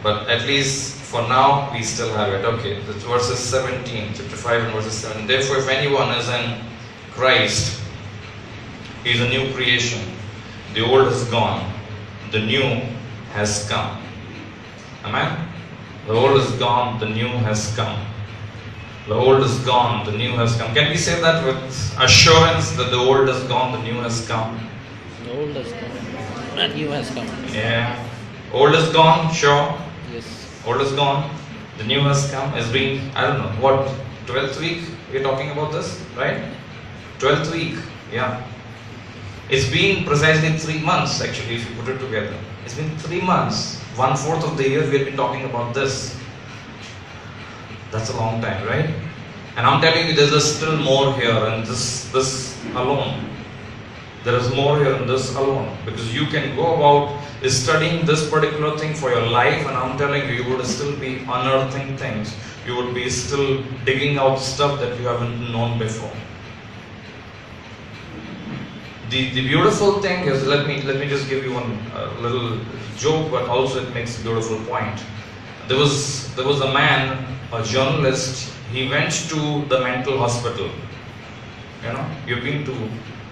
But at least for now, we still have it. Okay, that's verses 17, chapter 5 and verses 7. Therefore, if anyone is in Christ, he is a new creation. The old has gone, the new has come. Amen? The old is gone, the new has come. The old is gone, the new has come. Can we say that with assurance that the old is gone, the new has come? The old has come, the new has come. Yeah. Old is gone, sure. Yes. Old is gone, the new has come. It's been, I don't know, what, 12th week we're talking about this, right? 12th week, yeah. It's been precisely 3 months actually, if you put it together. It's been 3 months. 1/4 of the year we've been talking about this. That's a long time, right? And I'm telling you, there's still more here, and this alone. There is more here in this alone, because you can go about studying this particular thing for your life, and I'm telling you, you would still be unearthing things. You would be still digging out stuff that you haven't known before. The beautiful thing is, let me just give you one little joke, but also it makes a beautiful point. There was a man, a journalist. He went to the mental hospital. You know, you've been to,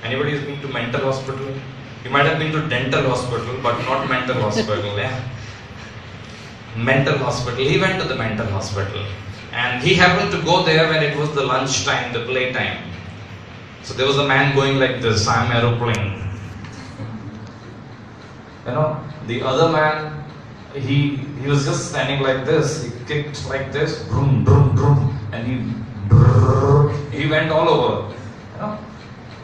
anybody has been to mental hospital? You might have been to dental hospital, but not mental hospital. Yeah, mental hospital. He went to the mental hospital, and he happened to go there when it was the lunch time, the play time. So there was a man going like this, I'm aeroplane. You know, the other man, he was just standing like this. He kicked like this, brum, brum, brum, and he went all over. You know,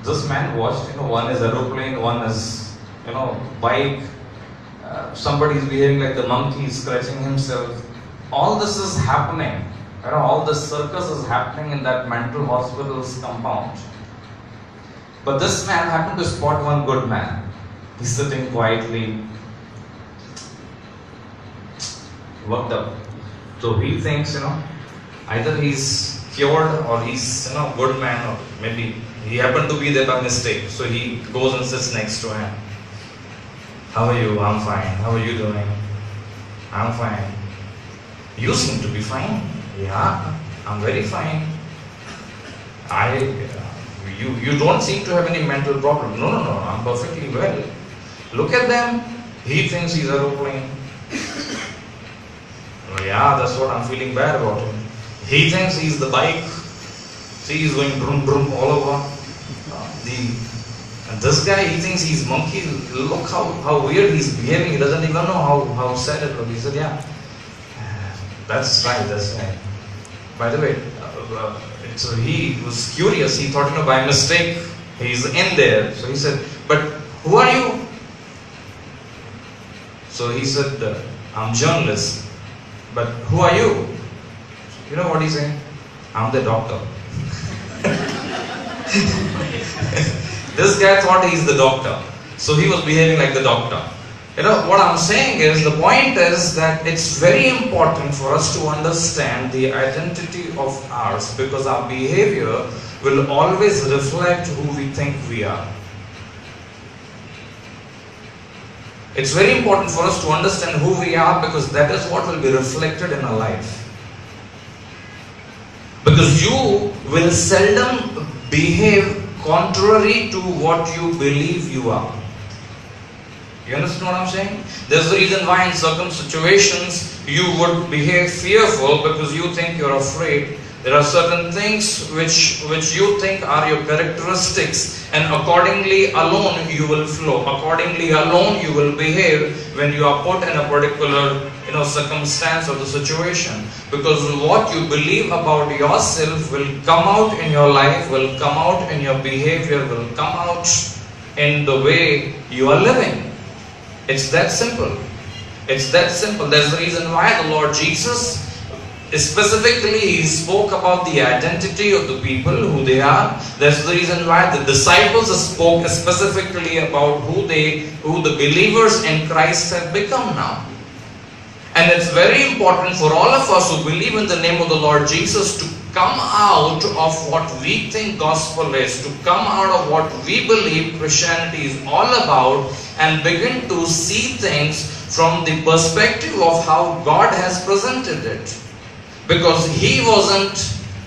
this man watched. You know, one is aeroplane, one is, you know, bike. Somebody is behaving like the monkey, scratching himself. All this is happening. You know, all this circus is happening in that mental hospital's compound. But this man happened to spot one good man. He's sitting quietly, worked up. So he thinks, you know, either he's cured or he's, you know, good man, or maybe he happened to be there by mistake. So he goes and sits next to him. How are you? I'm fine. How are you doing? I'm fine. You seem to be fine. Yeah, I'm very fine. You don't seem to have any mental problem. No, I'm perfectly well. Look at them. He thinks he's aeroplane. Oh, yeah, that's what I'm feeling bad about him. He thinks he's the bike. See, he's going brum brum all over. And this guy, he thinks he's monkey. Look how weird he's behaving. He doesn't even know how sad it looks. He said, yeah, that's right. By the way, so he was curious. He thought, you know, by mistake, he's in there. So he said, but who are you? So he said, I'm journalist. But who are you? You know what he's saying? I'm the doctor. This guy thought he's the doctor. So he was behaving like the doctor. You know, what I'm saying is, the point is that it's very important for us to understand the identity of ours, because our behavior will always reflect who we think we are. It's very important for us to understand who we are, because that is what will be reflected in our life. Because you will seldom behave contrary to what you believe you are. You understand what I'm saying? There's the reason why in certain situations you would behave fearful, because you think you're afraid. There are certain things which you think are your characteristics, and accordingly alone you will flow. Accordingly alone you will behave when you are put in a particular, you know, circumstance or the situation. Because what you believe about yourself will come out in your life, will come out in your behavior, will come out in the way you are living. It's that simple. It's that simple. There's the reason why the Lord Jesus, specifically, He spoke about the identity of the people, who they are. That's the reason why the disciples spoke specifically about who the believers in Christ have become now. And it's very important for all of us who believe in the name of the Lord Jesus to come out of what we think gospel is, to come out of what we believe Christianity is all about, and begin to see things from the perspective of how God has presented it. Because He wasn't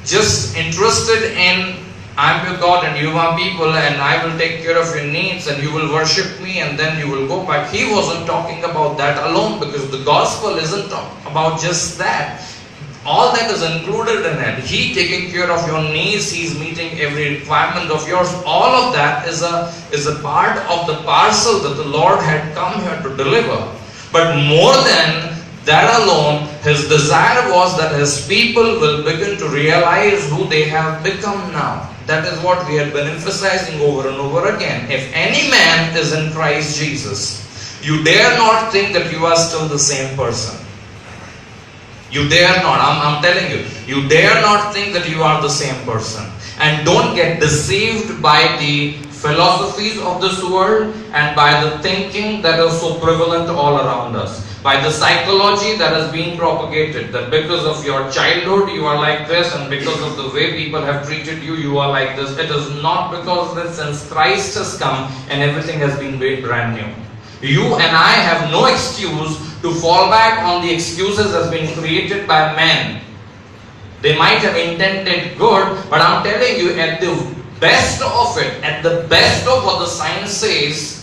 just interested in, I'm your God and you are people and I will take care of your needs and you will worship me and then you will go back. He wasn't talking about that alone, because the gospel isn't about just that. All that is included in it. He taking care of your needs, He's meeting every requirement of yours. All of that is a part of the parcel that the Lord had come here to deliver. But more than that alone, His desire was that His people will begin to realize who they have become now. That is what we have been emphasizing over and over again. If any man is in Christ Jesus, you dare not think that you are still the same person. You dare not. I'm telling you. You dare not think that you are the same person. And don't get deceived by the philosophies of this world and by the thinking that is so prevalent all around us. By the psychology that is being propagated, that because of your childhood you are like this, and because of the way people have treated you, you are like this. It is not because that since Christ has come and everything has been made brand new. You and I have no excuse to fall back on the excuses that's been created by men. They might have intended good, but I'm telling you, at the best of it, at the best of what the science says,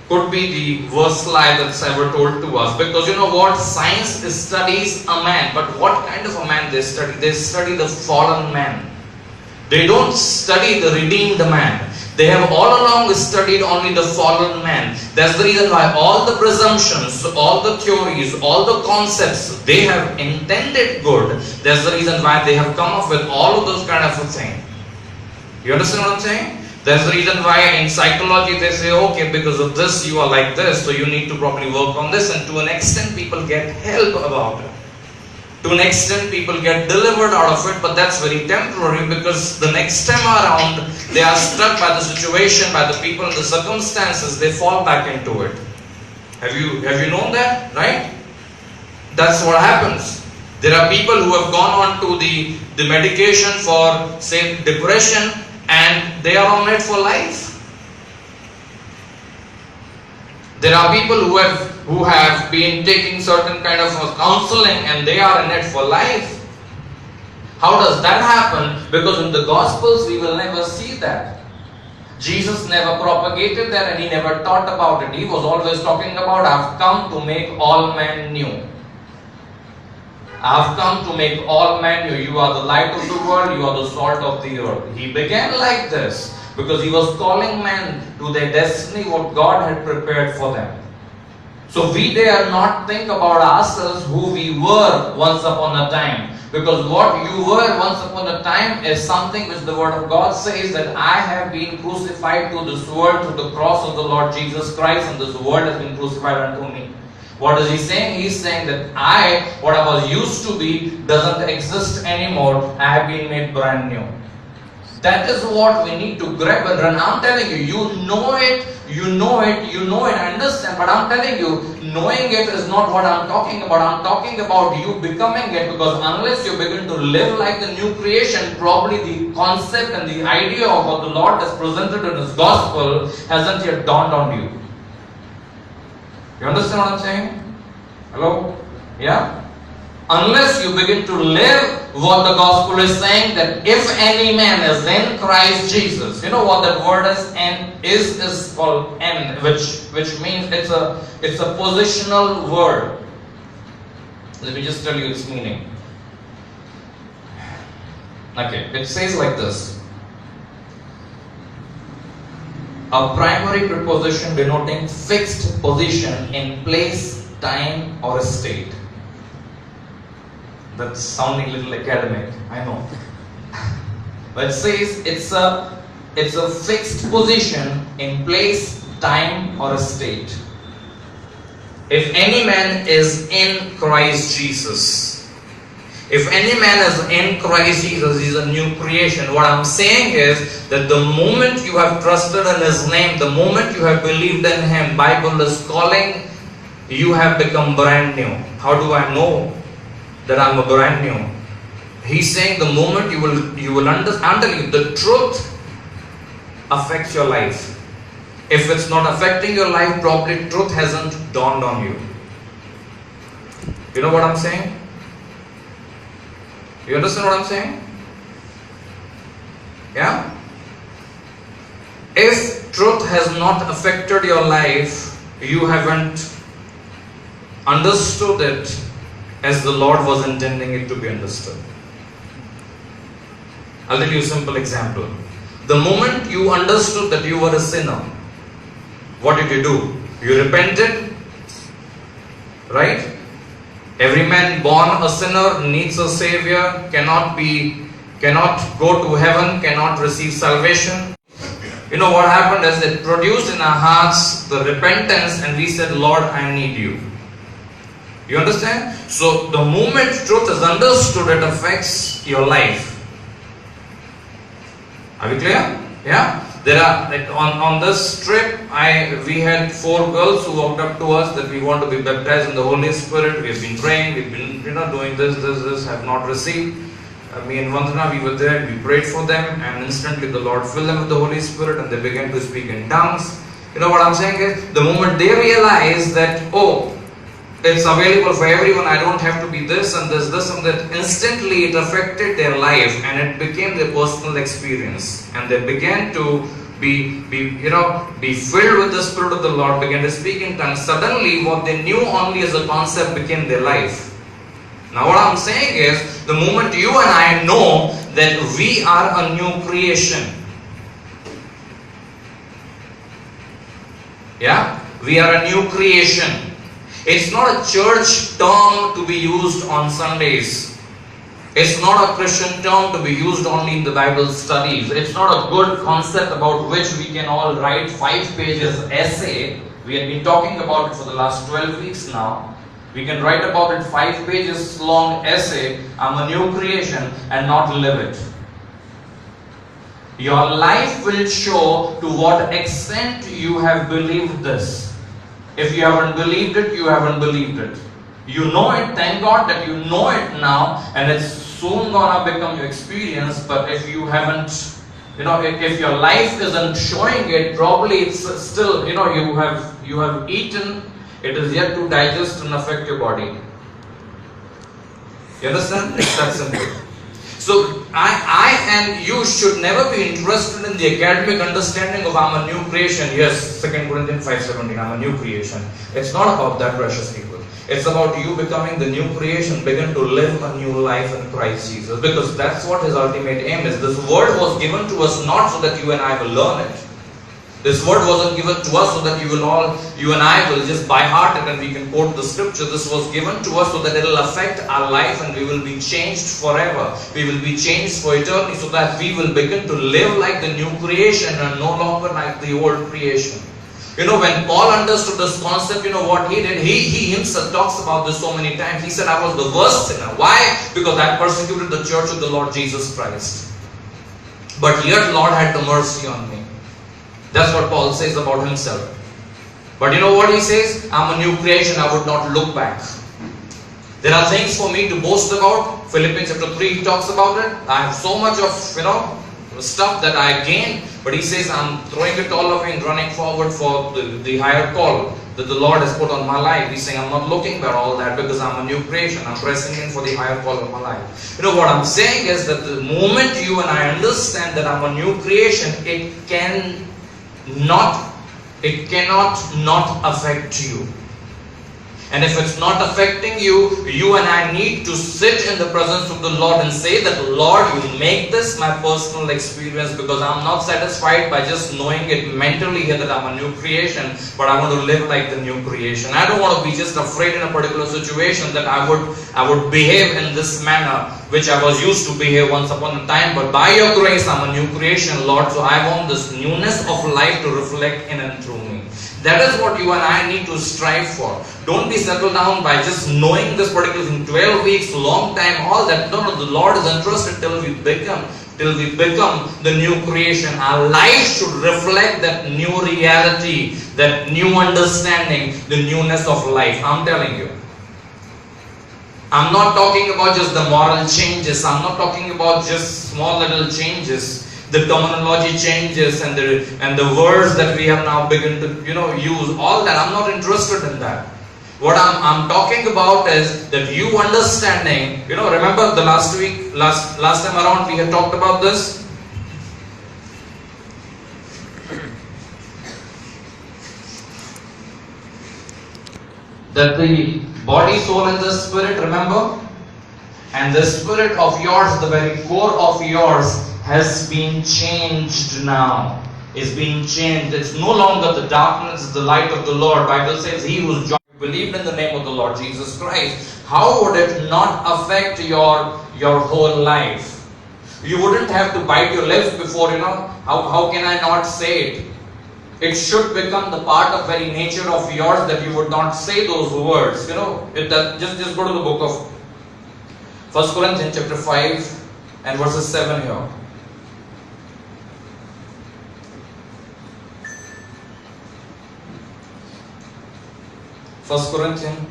could be the worst lie that's ever told to us. Because you know what? Science studies a man, but what kind of a man they study? They study the fallen man. They don't study the redeemed man. They have all along studied only the fallen man. That's the reason why all the presumptions, all the theories, all the concepts, they have intended good. That's the reason why they have come up with all of those kind of a thing. You understand what I'm saying? That's the reason why in psychology they say, okay, because of this you are like this, so you need to probably work on this, and to an extent people get help about it. To an extent people get delivered out of it, but that's very temporary, because the next time around they are stuck by the situation, by the people and the circumstances, they fall back into it. Have you known that, right? That's what happens. There are people who have gone on to the medication for, say, depression, and they are on it for life. There are people who have been taking certain kind of counseling and they are in it for life. How does that happen? Because in the Gospels we will never see that. Jesus never propagated that and He never taught about it. He was always talking about, I have come to make all men new. I have come to make all men new. You are the light of the world, you are the salt of the earth. He began like this because He was calling men to their destiny, what God had prepared for them. So we dare not think about ourselves who we were once upon a time. Because what you were once upon a time is something which the Word of God says that I have been crucified to this world through the cross of the Lord Jesus Christ, and this world has been crucified unto me. What is He saying? He's saying that what I was used to be, doesn't exist anymore. I have been made brand new. That is what we need to grab, and I'm telling you, you know it, I understand, but I'm telling you, knowing it is not what I'm talking about. I'm talking about you becoming it, because unless you begin to live like the new creation, probably the concept and the idea of what the Lord has presented in His gospel hasn't yet dawned on you. You understand what I'm saying? Hello? Yeah? Unless you begin to live what the gospel is saying, that if any man is in Christ Jesus, you know what that word is? And is called "and," which means it's a positional word. Let me just tell you its meaning. Okay, it says like this: a primary preposition denoting fixed position in place, time, or state. That's sounding a little academic, I know. But it says it's a fixed position in place, time, or state. If any man is in Christ Jesus, if any man is in Christ Jesus, he is a new creation. What I'm saying is that the moment you have trusted in His name, the moment you have believed in Him, Bible is calling, you have become brand new. How do I know that I'm a brand new? He's saying the moment you will understand, the truth affects your life. If it's not affecting your life, probably truth hasn't dawned on you. You know what I'm saying? You understand what I'm saying? Yeah? If truth has not affected your life, you haven't understood it as the Lord was intending it to be understood. I'll tell you a simple example. The moment you understood that you were a sinner, what did you do? You repented, right? Every man born a sinner needs a savior, cannot go to heaven, cannot receive salvation. You know what happened is it produced in our hearts the repentance, and we said, Lord, I need you. You understand? So the moment truth is understood, it affects your life. Are we clear? Yeah? There are, like on this trip, we had 4 girls who walked up to us that we want to be baptized in the Holy Spirit. We have been praying, we've been doing this, have not received. Me and Vandana, we were there, we prayed for them, and instantly the Lord filled them with the Holy Spirit and they began to speak in tongues. You know what I'm saying is, the moment they realize that, oh, it's available for everyone, I don't have to be this and that, instantly it affected their life and it became their personal experience, and they began to be filled with the Spirit of the Lord, began to speak in tongues. Suddenly what they knew only as a concept became their life. Now what I'm saying is, the moment you and I know that we are a new creation, yeah, we are a new creation. It's not a church term to be used on Sundays. It's not a Christian term to be used only in the Bible studies. It's not a good concept about which we can all write 5 pages essay. We have been talking about it for the last 12 weeks now. We can write about it 5 pages long essay, I'm a new creation, and not live it. Your life will show to what extent you have believed this. If you haven't believed it, you haven't believed it. You know it, thank God that you know it now, and it's soon gonna become your experience. But if you haven't, if your life isn't showing it, probably it's still, you have eaten, it is yet to digest and affect your body. You understand? It's that simple. So I and you should never be interested in the academic understanding of I'm a new creation. Yes, 2 Corinthians 5:17, I'm a new creation. It's not about that, precious people. It's about you becoming the new creation, begin to live a new life in Christ Jesus. Because that's what His ultimate aim is. This word was given to us not so that you and I will learn it. This word wasn't given to us so that you and I will just by heart it and we can quote the scripture. This was given to us so that it will affect our life and we will be changed forever. We will be changed for eternity, so that we will begin to live like the new creation and no longer like the old creation. When Paul understood this concept, what he did? He himself talks about this so many times. He said, I was the worst sinner. Why? Because I persecuted the church of the Lord Jesus Christ. But yet Lord had the mercy on me. That's what Paul says about himself. But you know what he says? I'm a new creation, I would not look back. There are things for me to boast about. Philippians chapter 3 he talks about it. I have so much of stuff that I gained, but he says I'm throwing it all away and running forward for the higher call that the Lord has put on my life. He's saying I'm not looking at all that because I'm a new creation. I'm pressing in for the higher call of my life. What I'm saying is that the moment you and I understand that I'm a new creation, it cannot not affect you. And if it's not affecting you, you and I need to sit in the presence of the Lord and say that, Lord, you make this my personal experience, because I'm not satisfied by just knowing it mentally here that I'm a new creation, but I want to live like the new creation. I don't want to be just afraid in a particular situation that I would behave in this manner which I was used to behave once upon a time, but by your grace I'm a new creation, Lord, so I want this newness of life to reflect in and through me. That is what you and I need to strive for. Don't be settled down by just knowing this particular thing, 12 weeks, long time, all that. No, the Lord is interested till we become the new creation. Our life should reflect that new reality, that new understanding, the newness of life. I'm telling you. I'm not talking about just the moral changes. I'm not talking about just small little changes. the terminology changes and the words that we have now begun to use, all that. I'm not interested in that. What I'm talking about is that you understanding. Remember the last time around we had talked about this. That the body, soul and the spirit, remember? And the spirit of yours, the very core of yours, has been changed now. Is being changed. It's no longer the darkness, it's the light of the Lord. Bible says, he who's believed in the name of the Lord Jesus Christ. How would it not affect your whole life? You wouldn't have to bite your lips before, how can I not say it? It should become the part of very nature of yours that you would not say those words. Just go to the book of 1 Corinthians chapter 5 and verses 7 here. First Corinthians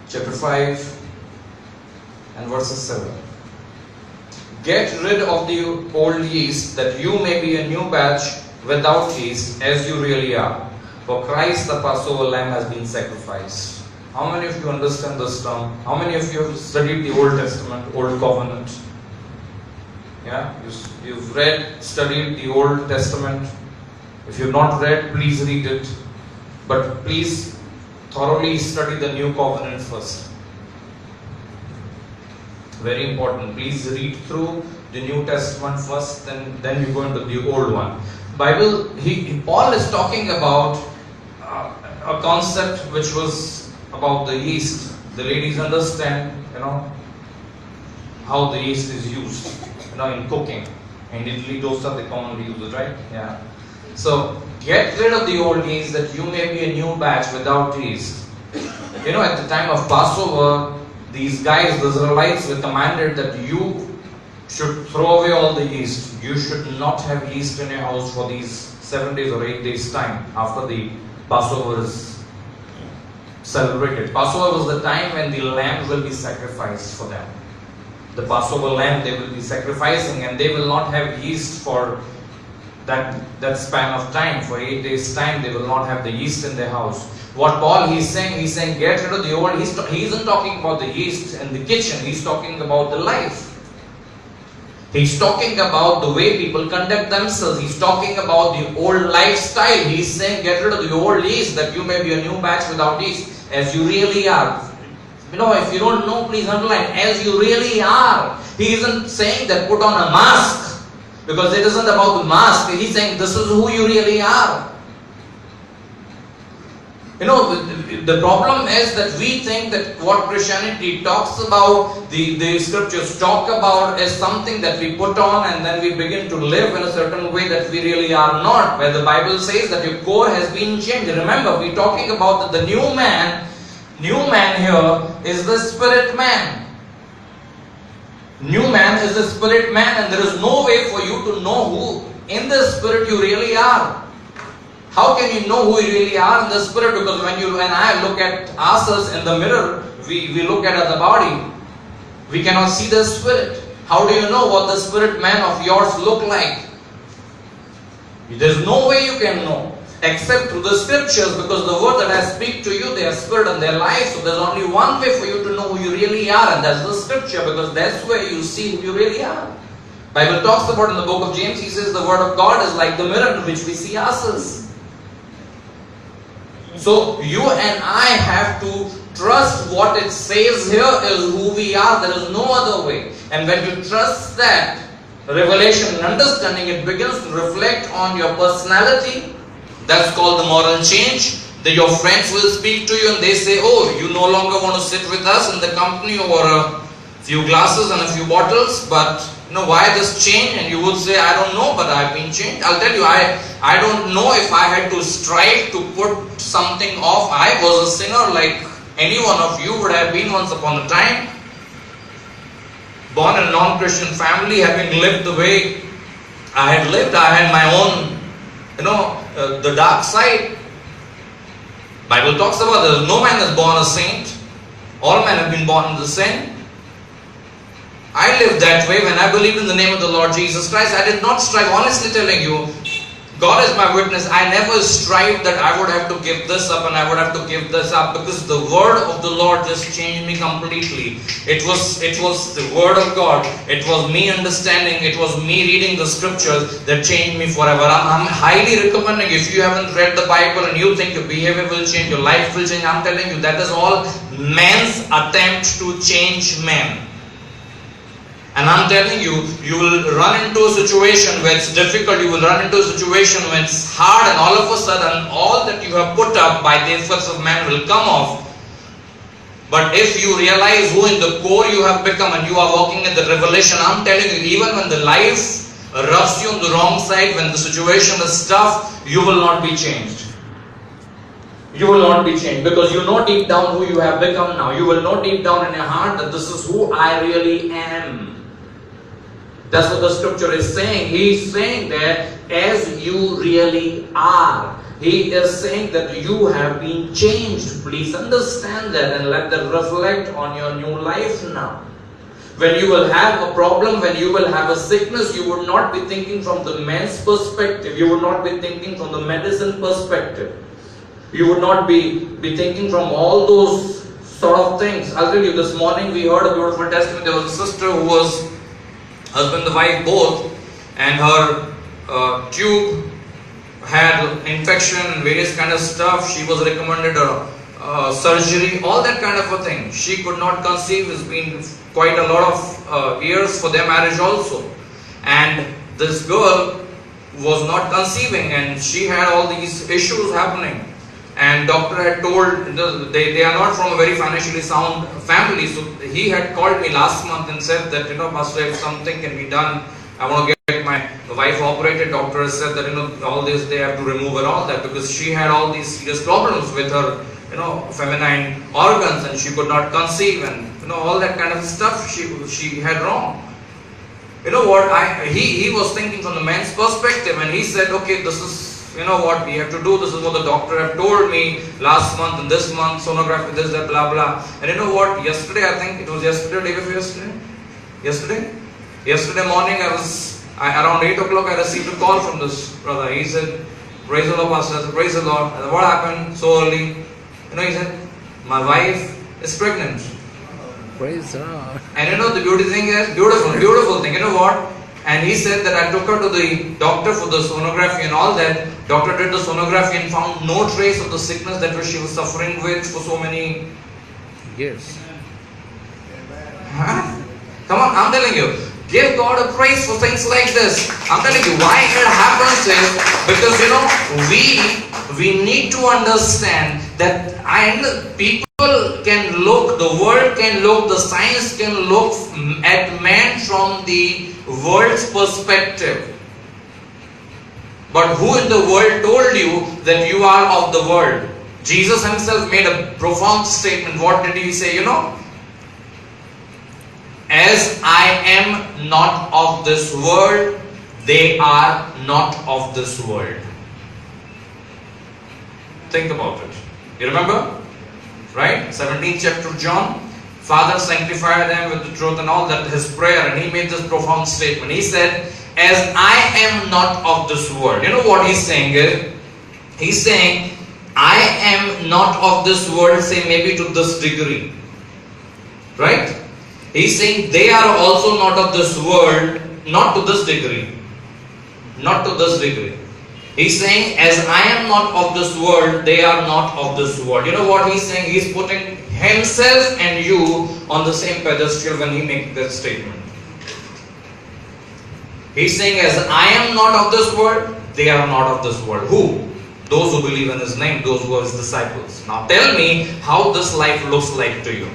chapter 5 and verses 7. Get rid of the old yeast, that you may be a new batch without yeast, as you really are. For Christ the Passover lamb has been sacrificed. How many of you understand this term? How many of you have studied the Old Testament, Old Covenant? Yeah, you've studied the Old Testament. If you've not read, please read it. But please thoroughly study the New Covenant first. Very important. Please read through the New Testament first, then you go into the Old one. Bible, Paul is talking about a concept which was about the yeast. The ladies understand, how the yeast is used, in cooking. In Italy, dosa they commonly use it, right? Yeah. So get rid of the old yeast, that you may be a new batch without yeast. At the time of Passover, these guys, the Israelites, were commanded that you should throw away all the yeast. You should not have yeast in your house for these 7 days or 8 days time after the Passover is celebrated. Passover was the time when the lamb will be sacrificed for them. The Passover lamb they will be sacrificing, and they will not have yeast for that span of time. For 8 days time they will not have the yeast in their house. What Paul he's saying get rid of the old. He isn't talking about the yeast in the kitchen. He's talking about the life. He's talking about the way people conduct themselves. He's talking about the old lifestyle. He's saying get rid of the old yeast, that you may be a new batch without yeast, as you really are. If you don't know, please underline, as you really are. He isn't saying that put on a mask, because it isn't about the mask. He's saying this is who you really are. The problem is that we think that what Christianity talks about, the scriptures talk about, is something that we put on and then we begin to live in a certain way that we really are not. Where the Bible says that your core has been changed. Remember, we're talking about the new man. New man here is the spirit man. New man is the spirit man, and there is no way for you to know who in the spirit you really are. How can you know who you really are in the spirit? Because when you and I look at ourselves in the mirror, we look at the body. We cannot see the spirit. How do you know what the spirit man of yours look like? There's no way you can know except through the scriptures, because the word that I speak to you, they are spirit and their life. So there's only one way for you to know who you really are, and that's the scripture, because that's where you see who you really are. Bible talks about in the book of James, he says the word of God is like the mirror in which we see ourselves. So you and I have to trust what it says here is who we are. There is no other way. And when you trust that revelation and understanding, it begins to reflect on your personality. That's called the moral change. That your friends will speak to you and they say, oh, you no longer want to sit with us in the company over a few glasses and a few bottles, but why this change? And you would say, I don't know, but I've been changed. I'll tell you, I don't know if I had to strive to put something off. I was a sinner like any one of you would have been once upon a time. Born in a non-Christian family, having lived the way I had lived, I had my own, the dark side. Bible talks about this. No man is born a saint. All men have been born in the sin. I lived that way when I believed in the name of the Lord Jesus Christ. I did not strive, honestly telling you, God is my witness. I never strived that I would have to give this up and I would have to give this up, because the word of the Lord just changed me completely. It was the word of God. It was me understanding. It was me reading the scriptures that changed me forever. I'm highly recommending, if you haven't read the Bible and you think your behavior will change, your life will change, I'm telling you, that is all man's attempt to change man. And I'm telling you, you will run into a situation where it's difficult, you will run into a situation when it's hard, and all of a sudden, all that you have put up by the efforts of man will come off. But if you realize who in the core you have become and you are walking in the revelation, I'm telling you, even when the life rubs you on the wrong side, when the situation is tough, you will not be changed. You will not be changed, because you know deep down who you have become now. You will know deep down in your heart that this is who I really am. That's what the scripture is saying. He is saying that as you really are. He is saying that you have been changed. Please understand that and let that reflect on your new life now. When you will have a problem, when you will have a sickness, you would not be thinking from the man's perspective. You would not be thinking from the medicine perspective. You would not be thinking from all those sort of things. I'll tell you, this morning we heard a beautiful testimony. There was a sister who was husband and wife both, and her tube had infection and various kind of stuff. She was recommended a surgery, all that kind of a thing. She could not conceive. It's been quite a lot of years for their marriage also, and this girl was not conceiving, and she had all these issues happening. And doctor had told, they are not from a very financially sound family, so he had called me last month and said that, Pastor, if something can be done, I want to get my wife operated. Doctor has said that, all this they have to remove and all that, because she had all these serious problems with her, feminine organs, and she could not conceive, and all that kind of stuff she had wrong. You know what, he was thinking from the man's perspective, and he said, okay, this is what we have to do, this is what the doctor have told me last month and this month, sonography, this, that, blah, blah. And you know what, yesterday, I think it was yesterday, day before yesterday? Yesterday morning, around 8 o'clock, I received a call from this brother. He said, praise the Lord, Pastor. I said, praise the Lord. I said, what happened so early? He said, my wife is pregnant. Praise the Lord. And the beautiful thing, you know what? And he said that I took her to the doctor for the sonography and all that. Doctor did the sonography and found no trace of the sickness that she was suffering with for so many years. Huh? Come on, I'm telling you. Give God a praise for things like this. I'm telling you why it happens is because we need to understand that people can look, the world can look, the science can look at man from the world's perspective. But who in the world told you that you are of the world? Jesus himself made a profound statement. What did he say? As I am not of this world, they are not of this world. Think about it. You remember? Right? 17th chapter of John. Father, sanctify them with the truth and all that, his prayer. And he made this profound statement. He said, as I am not of this world. You know what he's saying is? He's saying, I am not of this world, say maybe to this degree. Right? He's saying they are also not of this world, not to this degree. Not to this degree. He's saying, as I am not of this world, they are not of this world. You know what he's saying? He's putting himself and you on the same pedestal when he makes that statement. He's saying, as I am not of this world, they are not of this world. Who? Those who believe in his name, those who are his disciples. Now tell me how this life looks like to you.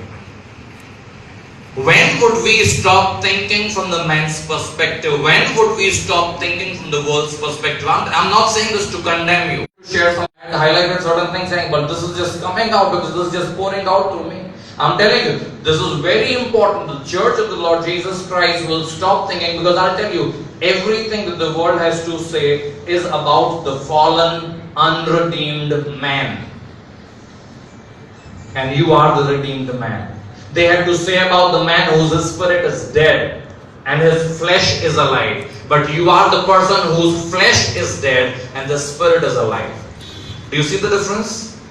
When would we stop thinking from the man's perspective? When would we stop thinking from the world's perspective? I'm not saying this to condemn you. Share some, highlighted certain things, saying, but this is just coming out because this is just pouring out to me. I'm telling you, this is very important. The church of the Lord Jesus Christ will stop thinking, because I'll tell you, everything that the world has to say is about the fallen, unredeemed man. And you are the redeemed man. they had to say about the man whose spirit is dead and his flesh is alive. But you are the person whose flesh is dead and the spirit is alive. Do you see the difference?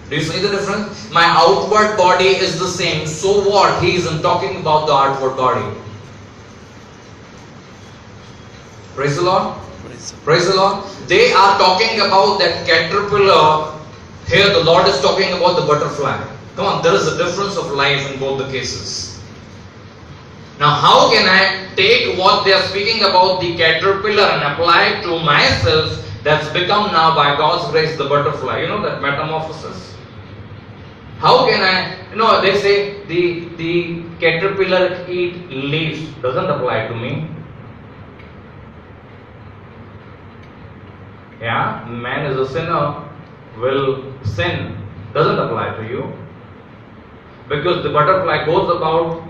Do you see the difference? My outward body is the same. So what? He isn't talking about the outward body. Praise the Lord. Praise the Lord. They are talking about that caterpillar. Here the Lord is talking about the butterfly. Come on, there is a difference of life in both the cases. Now how can I take what they are speaking about the caterpillar and apply it to myself that's become now by God's grace the butterfly? You know that metamorphosis. How can I, they say the caterpillar eat leaves. Doesn't apply to me. Yeah, man is a sinner, will sin. Doesn't apply to you. Because the butterfly goes about,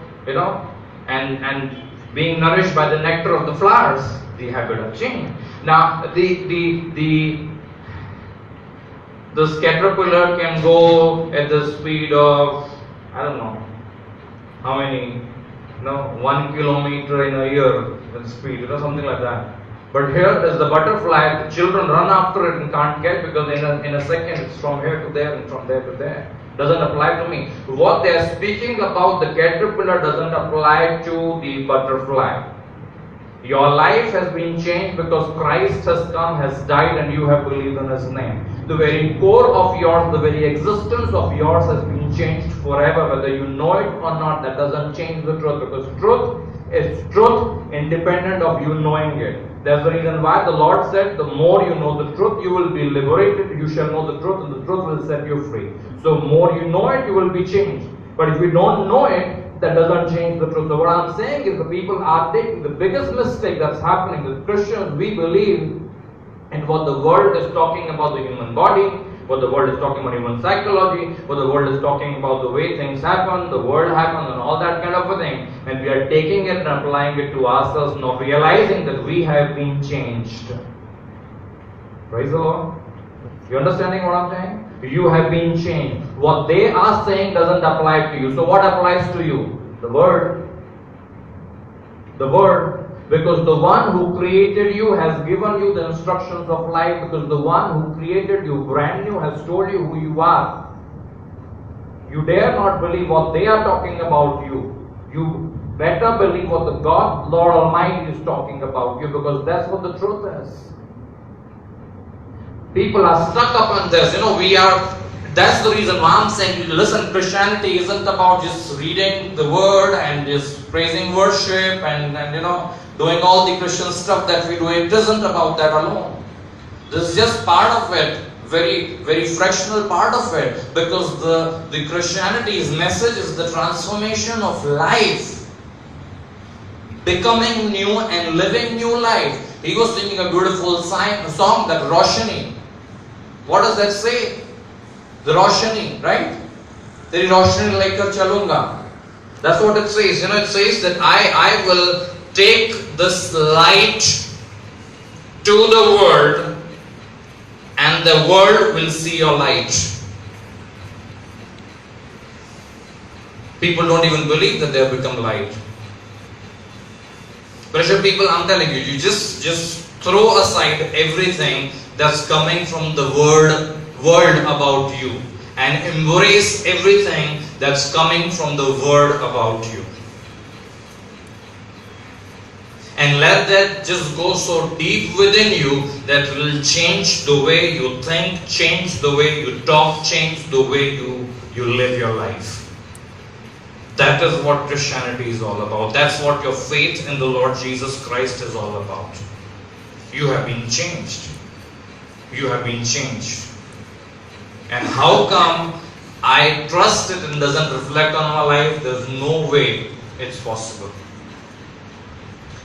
and being nourished by the nectar of the flowers, the habit of change. Now, this caterpillar can go at the speed of, I don't know, how many, 1 kilometer in a year in speed, something like that. But here is the butterfly, the children run after it and can't get because in a second it's from here to there and from there to there. Doesn't apply to me. What they are speaking about the caterpillar doesn't apply to the butterfly. Your life has been changed because Christ has come, has died, and you have believed in His name. The very core of yours, the very existence of yours has been changed forever. Whether you know it or not, that doesn't change the truth, because truth is truth independent of you knowing it. That's the reason why the Lord said, the more you know the truth, you will be liberated. You shall know the truth, and the truth will set you free. So more you know it, you will be changed. But if you don't know it, that doesn't change the truth. So what I'm saying is the people are taking the biggest mistake that's happening. The Christians, we believe in what the world is talking about the human body, what the world is talking about human psychology, what the world is talking about the way things happen, the world happens, and all that kind of a thing. And we are taking it and applying it to ourselves, not realizing that we have been changed. Praise the Lord. You understanding what I'm saying? You have been changed. What they are saying doesn't apply to you. So what applies to you? The Word. The Word. Because the one who created you has given you the instructions of life. Because the one who created you brand new has told you who you are. You dare not believe what they are talking about you. You better believe what the God, Lord Almighty is talking about you, because that's what the truth is. People are stuck up on this. That's the reason why I'm saying, listen, Christianity isn't about just reading the Word and just praising worship and doing all the Christian stuff that we do. It isn't about that alone. This is just part of it, very, very fractional part of it, because the Christianity's message is the transformation of life, becoming new and living new life. He was singing a beautiful song, that Roshani. What does that say? The Roshani, right? Teri Roshani lekar chalunga. That's what it says. It says that I will take this light to the world, and the world will see your light. People don't even believe that they have become light. Pressure people, I'm telling you, you just throw aside everything that's coming from the word about you, and embrace everything that's coming from the Word about you. And let that just go so deep within you that will change the way you think, change the way you talk, change the way you live your life. That is what Christianity is all about. That's what your faith in the Lord Jesus Christ is all about. You have been changed. You have been changed. And how come I trust it and doesn't reflect on my life? There's no way it's possible.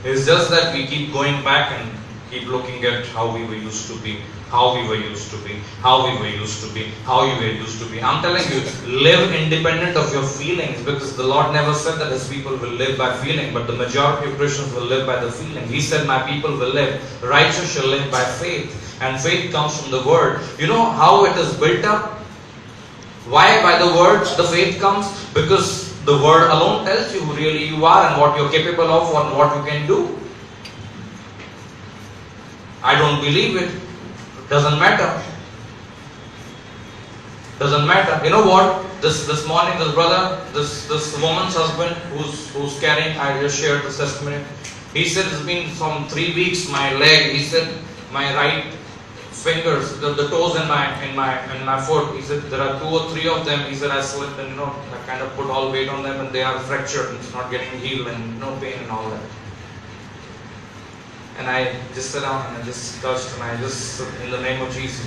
It's just that we keep going back and keep looking at how we were used to be, how we were used to be, how we were used to be, how you were used to be. I'm telling you, live independent of your feelings, because the Lord never said that His people will live by feeling, but the majority of Christians will live by the feeling. He said, my people will live, righteous shall live by faith. And faith comes from the Word. You know how it is built up? Why? By the words the faith comes, because the word alone tells you who really you are and what you're capable of and what you can do. I don't believe it. Doesn't matter. Doesn't matter. You know what? This morning, this brother, this woman's husband who's carrying, I just shared this testimony. He said it's been some 3 weeks. My leg. He said my right fingers, the toes in my foot. He said there are 2 or 3 of them. He said I slipped and I kind of put all weight on them and they are fractured and it's not getting healed and no pain and all that. And I just sat down and I just touched and I just in the name of Jesus.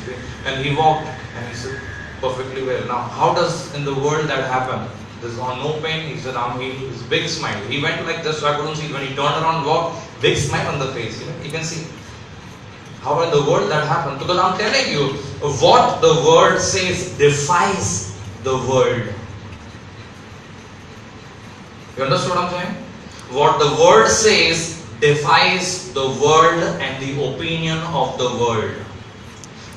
And he walked and he said perfectly well. Now how does in the world that happen? There's no pain. He said I'm healed. His big smile. He went like this so I couldn't see. When he turned around, walked, big smile on the face. You can see. How in the world that happened? Because I'm telling you, what the word says defies the world. You understand what I'm saying? What the word says defies the world and the opinion of the world.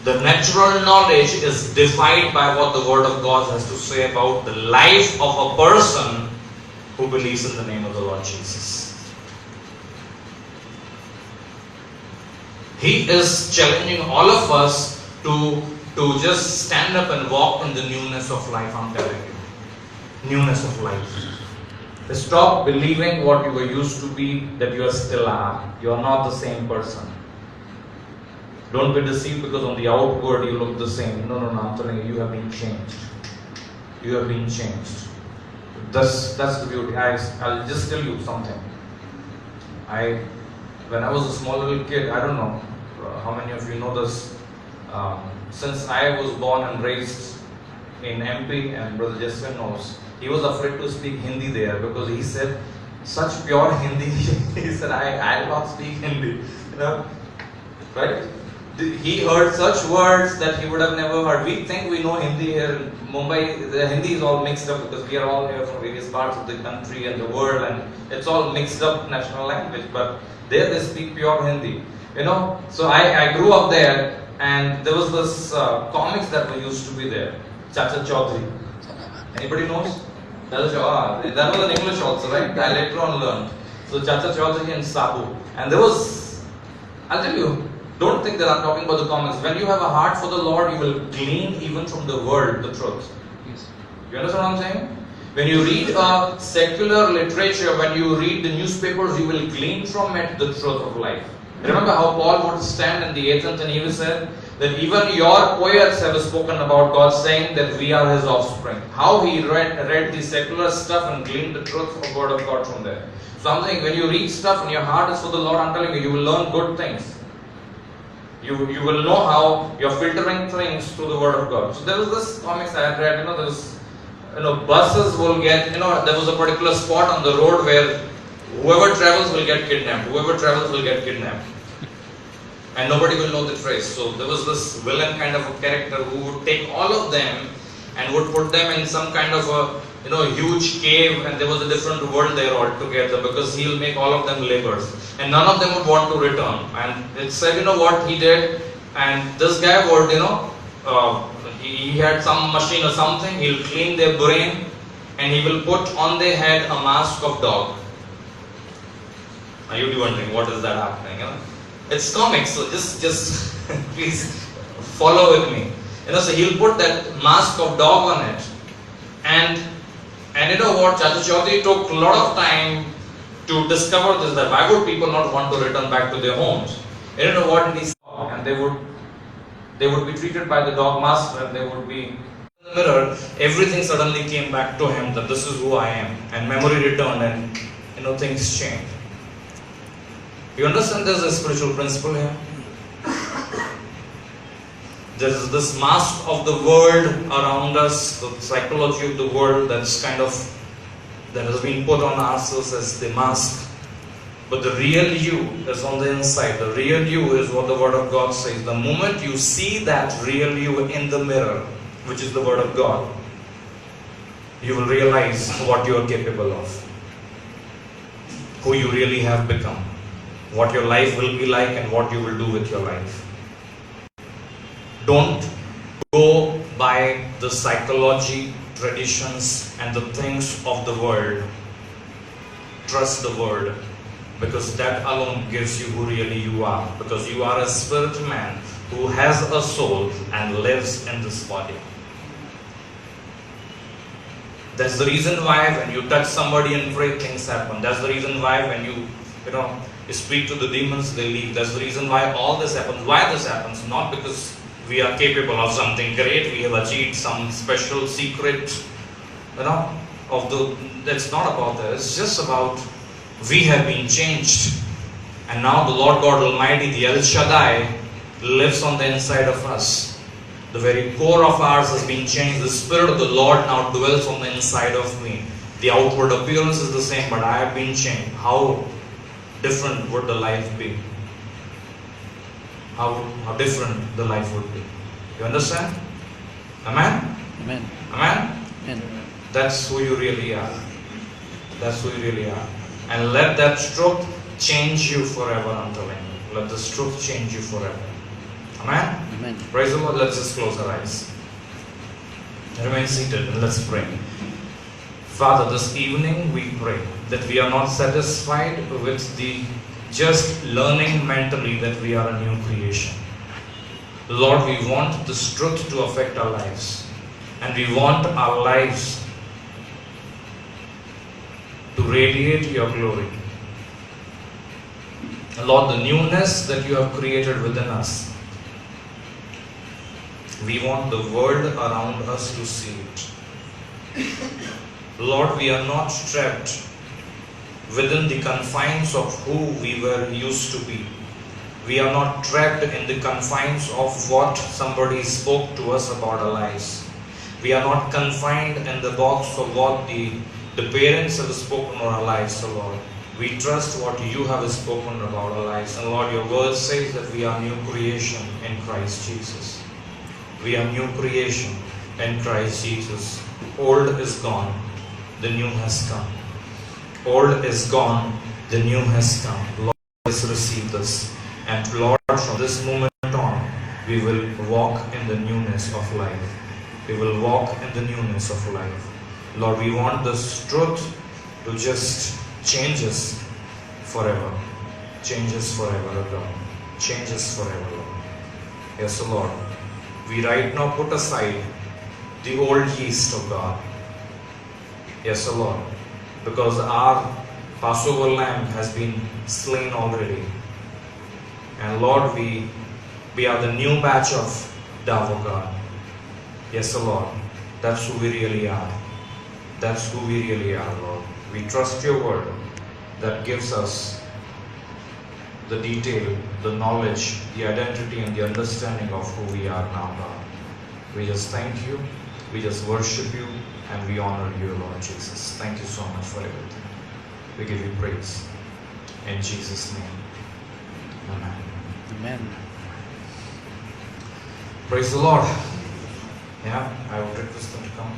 The natural knowledge is defied by what the word of God has to say about the life of a person who believes in the name of the Lord Jesus. He is challenging all of us to just stand up and walk in the newness of life, I'm telling you. Newness of life. Stop believing what you were used to be, that you still are. You are not the same person. Don't be deceived because on the outward you look the same. No, I'm telling you, you have been changed. You have been changed. That's the beauty. I'll just tell you something. When I was a small little kid, I don't know how many of you know this. Since I was born and raised in MP, and Brother Jaswin knows, he was afraid to speak Hindi there because he said, such pure Hindi. He said, I'll not speak Hindi. Right? He heard such words that he would have never heard. We think we know Hindi here in Mumbai. The Hindi is all mixed up because we are all here from various parts of the country and the world, and it's all mixed up national language. But there they speak pure Hindi. So I grew up there, and there was this comics that were used to be there. Chacha Chaudhary. Anybody knows? That was in English also, right? I later on learned. So Chacha Chaudhary and Sabu. And there was, I'll tell you, don't think that I'm talking about the comics. When you have a heart for the Lord, you will glean even from the world the truth. Yes. You understand what I'm saying? When you read secular literature, when you read the newspapers, you will glean from it the truth of life. Remember how Paul would stand in the Athens and he would say that even your poets have spoken about God, saying that we are His offspring. How he read the secular stuff and gleaned the truth of the Word of God from there. So I'm saying, when you read stuff and your heart is for the Lord, I'm telling you, you will learn good things. You will know how you're filtering things through the Word of God. So there was this comics I had read, there was, buses will get, there was a particular spot on the road where whoever travels will get kidnapped. Whoever travels will get kidnapped. And nobody will know the trace. So there was this villain kind of a character who would take all of them and would put them in some kind of a huge cave, and there was a different world there altogether, because he'll make all of them laborers. And none of them would want to return. And it said, what he did, and this guy would, he had some machine or something, he'll clean their brain and he will put on their head a mask of dog. Now you'll be wondering, what is that happening? It's comics, so just please follow with me. So he'll put that mask of dog on it, and you know what? Chacha Chaudhary took a lot of time to discover this, that why would people not want to return back to their homes? And you know what? He saw, and they would be treated by the dog master, and they would be in the mirror. Everything suddenly came back to him that this is who I am, and memory returned, and things changed. You understand there's a spiritual principle here? There is this mask of the world around us, the psychology of the world that has been put on ourselves as the mask. But the real you is on the inside. The real you is what the Word of God says. The moment you see that real you in the mirror, which is the Word of God, you will realize what you are capable of, who you really have become, what your life will be like, and what you will do with your life. Don't go by the psychology, traditions, and the things of the world. Trust the word, because that alone gives you who really you are. Because you are a spirit man who has a soul and lives in this body. That's the reason why when you touch somebody and pray, things happen. That's the reason why when you speak to the demons, they leave. That's the reason why all this happens. Why this happens? Not because we are capable of something great, we have achieved some special secret, that's not about that. It's just about we have been changed. And now the Lord God Almighty, the El Shaddai, lives on the inside of us. The very core of ours has been changed. The Spirit of the Lord now dwells on the inside of me. The outward appearance is the same, but I have been changed. How different would the life be? How different the life would be. You understand? Amen? Amen. Amen? Amen. That's who you really are. That's who you really are. And let that truth change you forever, I'm telling you. Let this truth change you forever. Amen? Amen. Praise the Lord. Let's just close our eyes. Remain seated and let's pray. Father, this evening we pray that we are not satisfied with the just learning mentally that we are a new creation. Lord, we want this truth to affect our lives. And we want our lives to radiate your glory. Lord, the newness that you have created within us, we want the world around us to see it. Lord, we are not trapped within the confines of who we were used to be. We are not trapped in the confines of what somebody spoke to us about our lives. We are not confined in the box of what the parents have spoken about our lives, so Lord. We trust what you have spoken about our lives. And Lord, your word says that we are new creation in Christ Jesus. We are new creation in Christ Jesus. Old is gone, the new has come. Old is gone, the new has come. Lord, let's receive this. And Lord, from this moment on, we will walk in the newness of life. We will walk in the newness of life. Lord, we want this truth to just change us forever. Change us forever, Lord. Change us forever, Lord. Yes, Lord. We right now put aside the old yeast of God. Yes, Lord. Because our Passover lamb has been slain already. And Lord, we are the new batch of dove of God. Yes, Lord. That's who we really are. That's who we really are, Lord. We trust your word that gives us the detail, the knowledge, the identity and the understanding of who we are now, God. We just thank you, we just worship you, and we honor you, Lord Jesus. Thank you so much for everything. We give you praise. In Jesus' name. Amen. Amen. Praise the Lord. Yeah, I would request them to come.